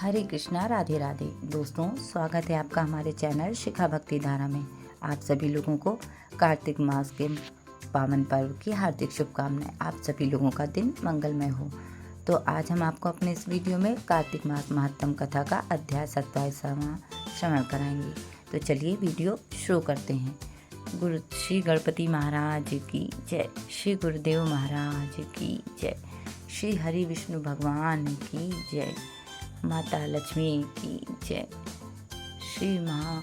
हरे कृष्णा, राधे राधे। दोस्तों, स्वागत है आपका हमारे चैनल शिखा भक्ति धारा में। आप सभी लोगों को कार्तिक मास के पावन पर्व की हार्दिक शुभकामनाएं। आप सभी लोगों का दिन मंगलमय हो। तो आज हम आपको अपने इस वीडियो में कार्तिक मास महात्म कथा का अध्याय 27वां श्रवण कराएंगे। तो चलिए वीडियो शुरू करते हैं। गुरु श्री गणपति महाराज की जय, श्री गुरुदेव महाराज की जय, श्री हरि विष्णु भगवान की जय, माता लक्ष्मी की जय, श्री महा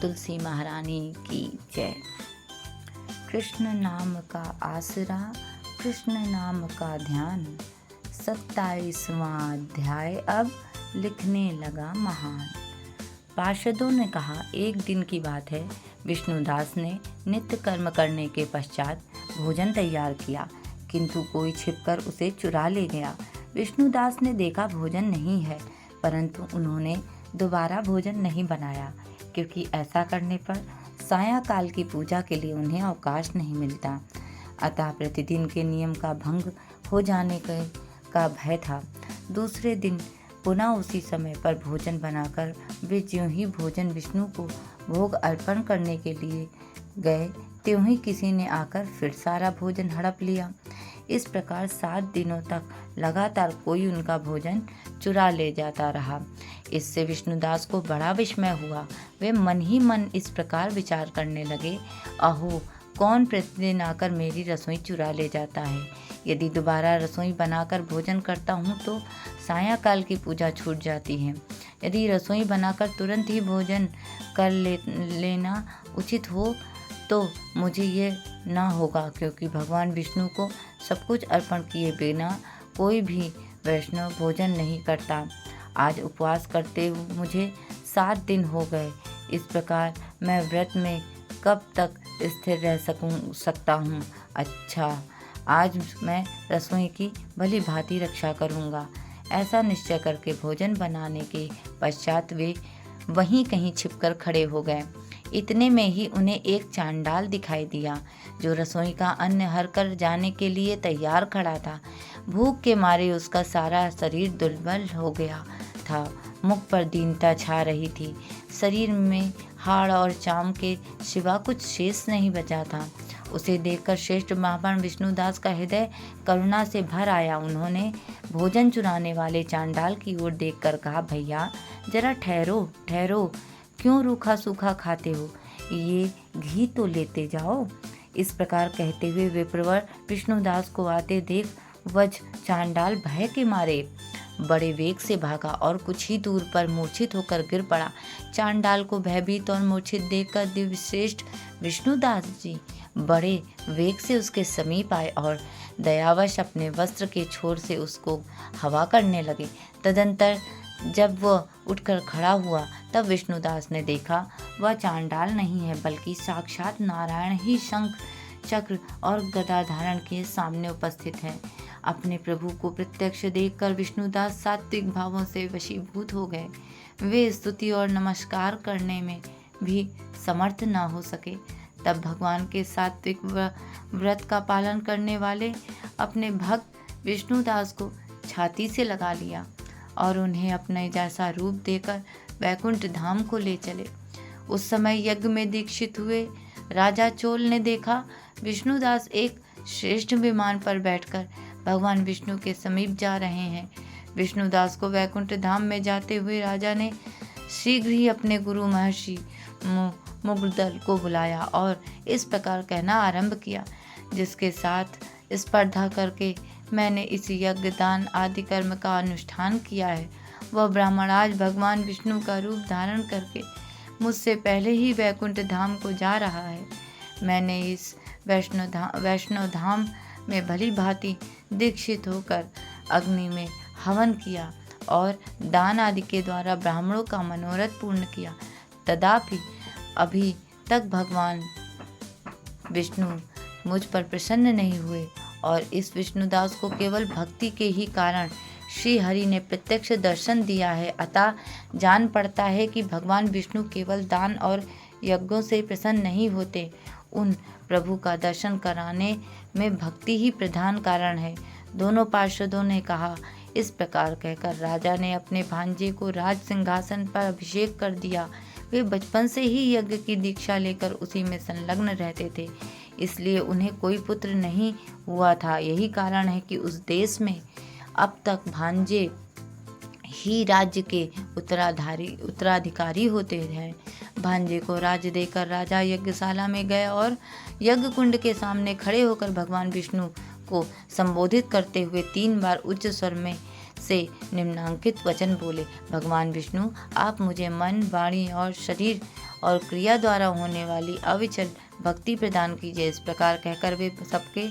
तुलसी महारानी की जय। कृष्ण नाम का आसरा, कृष्ण नाम का ध्यान, 27वां अध्याय अब लिखने लगा महान। पार्षदों ने कहा, एक दिन की बात है, विष्णुदास ने नित्य कर्म करने के पश्चात भोजन तैयार किया, किंतु कोई छिपकर उसे चुरा ले गया। विष्णुदास ने देखा भोजन नहीं है, परंतु उन्होंने दोबारा भोजन नहीं बनाया, क्योंकि ऐसा करने पर सायंकाल की पूजा के लिए उन्हें अवकाश नहीं मिलता। अतः प्रतिदिन के नियम का भंग हो जाने का भय था। दूसरे दिन पुनः उसी समय पर भोजन बनाकर वे ज्यों ही भोजन विष्णु को भोग अर्पण करने के लिए गए, त्यों ही किसी ने आकर फिर सारा भोजन हड़प लिया। इस प्रकार 7 दिनों तक लगातार कोई उनका भोजन चुरा ले जाता रहा। इससे विष्णुदास को बड़ा विस्मय हुआ। वे मन ही मन इस प्रकार विचार करने लगे, अहो, कौन प्रतिदिन आकर मेरी रसोई चुरा ले जाता है। यदि दोबारा रसोई बनाकर भोजन करता हूँ तो सायंकाल की पूजा छूट जाती है। यदि रसोई बनाकर तुरंत ही भोजन कर लेना उचित हो तो मुझे ये ना होगा, क्योंकि भगवान विष्णु को सब कुछ अर्पण किए बिना कोई भी वैष्णव भोजन नहीं करता। आज उपवास करते मुझे 7 दिन हो गए। इस प्रकार मैं व्रत में कब तक स्थिर रह सकता हूँ। अच्छा, आज मैं रसोई की भली भांति रक्षा करूँगा। ऐसा निश्चय करके भोजन बनाने के पश्चात वे वहीं कहीं छिपकर खड़े हो गए। इतने में ही उन्हें एक चांडाल दिखाई दिया, जो रसोई का अन्न हर कर जाने के लिए तैयार खड़ा था। भूख के मारे उसका सारा शरीर दुर्बल हो गया था। मुख पर दीनता छा रही थी। शरीर में हाड़ और चाम के सिवा कुछ शेष नहीं बचा था। उसे देखकर श्रेष्ठ महात्मा विष्णुदास का हृदय करुणा से भर आया। उन्होंने भोजन चुराने वाले चांडाल की ओर देखकर कहा, भैया जरा ठहरो ठहरो, क्यों रूखा सूखा खाते हो, ये घी तो लेते जाओ। इस प्रकार कहते हुए विप्रवर विष्णुदास को आते देख वज चांडाल भय के मारे बड़े वेग से भागा और कुछ ही दूर पर मूर्छित होकर गिर पड़ा। चांडाल को भयभीत और मूर्छित देखकर दिव्यश्रेष्ठ विष्णुदास जी बड़े वेग से उसके समीप आए और दयावश अपने वस्त्र के छोर से उसको हवा करने लगे। तदंतर जब वह उठकर खड़ा हुआ तब विष्णुदास ने देखा वह चांडाल नहीं है, बल्कि साक्षात नारायण ही शंख चक्र और गदा धारण किए सामने उपस्थित है। अपने प्रभु को प्रत्यक्ष देखकर विष्णुदास सात्विक भावों से वशीभूत हो गए। वे स्तुति और नमस्कार करने में भी समर्थ न हो सके। तब भगवान के सात्विक व्रत का पालन करने वाले अपने भक्त विष्णुदास को छाती से लगा लिया और उन्हें अपने जैसा रूप देकर वैकुंठ धाम को ले चले। उस समय यज्ञ में दीक्षित हुए राजा चोल ने देखा विष्णुदास एक श्रेष्ठ विमान पर बैठकर भगवान विष्णु के समीप जा रहे हैं। विष्णुदास को वैकुंठ धाम में जाते हुए राजा ने शीघ्र ही अपने गुरु महर्षि मुग्धल को बुलाया और इस प्रकार कहना आरंभ किया, जिसके साथ स्पर्धा करके मैंने इस यज्ञ दान आदि कर्म का अनुष्ठान किया है, वह ब्राह्मण आज भगवान विष्णु का रूप धारण करके मुझसे पहले ही वैकुंठ धाम को जा रहा है। मैंने इस वैष्णव धाम में भली भांति दीक्षित होकर अग्नि में हवन किया और दान आदि के द्वारा ब्राह्मणों का मनोरथ पूर्ण किया। तथापि अभी तक भगवान विष्णु मुझ पर प्रसन्न नहीं हुए और इस विष्णुदास को केवल भक्ति के ही कारण श्री हरि ने प्रत्यक्ष दर्शन दिया है। अतः जान पड़ता है कि भगवान विष्णु केवल दान और यज्ञों से प्रसन्न नहीं होते, उन प्रभु का दर्शन कराने में भक्ति ही प्रधान कारण है। दोनों पार्षदों ने कहा, इस प्रकार कहकर राजा ने अपने भांजे को राज सिंहासन पर अभिषेक कर दिया। वे बचपन से ही यज्ञ की दीक्षा लेकर उसी में संलग्न रहते थे, इसलिए उन्हें कोई पुत्र नहीं हुआ था। यही कारण है कि उस देश में अब तक भांजे ही राज्य के उत्तराधिकारी होते हैं। भांजे को राज्य देकर राजा यज्ञशाला में गए और यज्ञ कुंड के सामने खड़े होकर भगवान विष्णु को संबोधित करते हुए 3 बार उच्च स्वर में से निम्नांकित वचन बोले। भगवान विष्णु, आप मुझे मन, वाणी और शरीर और क्रिया द्वारा होने वाली अविचल भक्ति प्रदान कीजिए। इस प्रकार कहकर वे सबके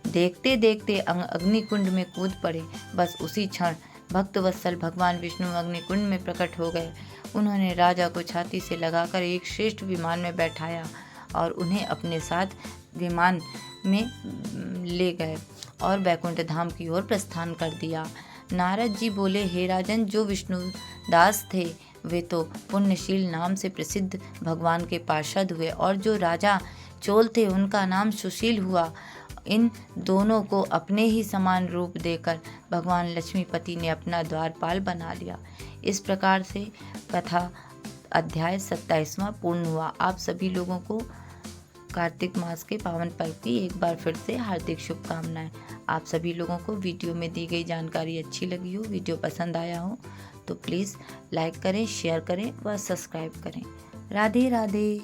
देखते देखते अग्निकुंड में कूद पड़े। बस उसी क्षण भक्तवत्सल भगवान विष्णु अग्निकुंड में प्रकट हो गए। उन्होंने राजा को छाती से लगाकर एक श्रेष्ठ विमान में बैठाया और उन्हें अपने साथ विमान में ले गए और वैकुंठ धाम की ओर प्रस्थान कर दिया। नारद जी बोले, हे राजन, जो विष्णु दास थे वे तो पुण्यशील नाम से प्रसिद्ध भगवान के पार्षद हुए, और जो राजा चोल थे उनका नाम सुशील हुआ। इन दोनों को अपने ही समान रूप देकर भगवान लक्ष्मीपति ने अपना द्वारपाल बना लिया। इस प्रकार से कथा अध्याय 27वां पूर्ण हुआ। आप सभी लोगों को कार्तिक मास के पावन पर्व की एक बार फिर से हार्दिक शुभकामनाएं। आप सभी लोगों को वीडियो में दी गई जानकारी अच्छी लगी हो, वीडियो पसंद आया हो तो प्लीज़ लाइक करें, शेयर करें व सब्सक्राइब करें। राधे राधे।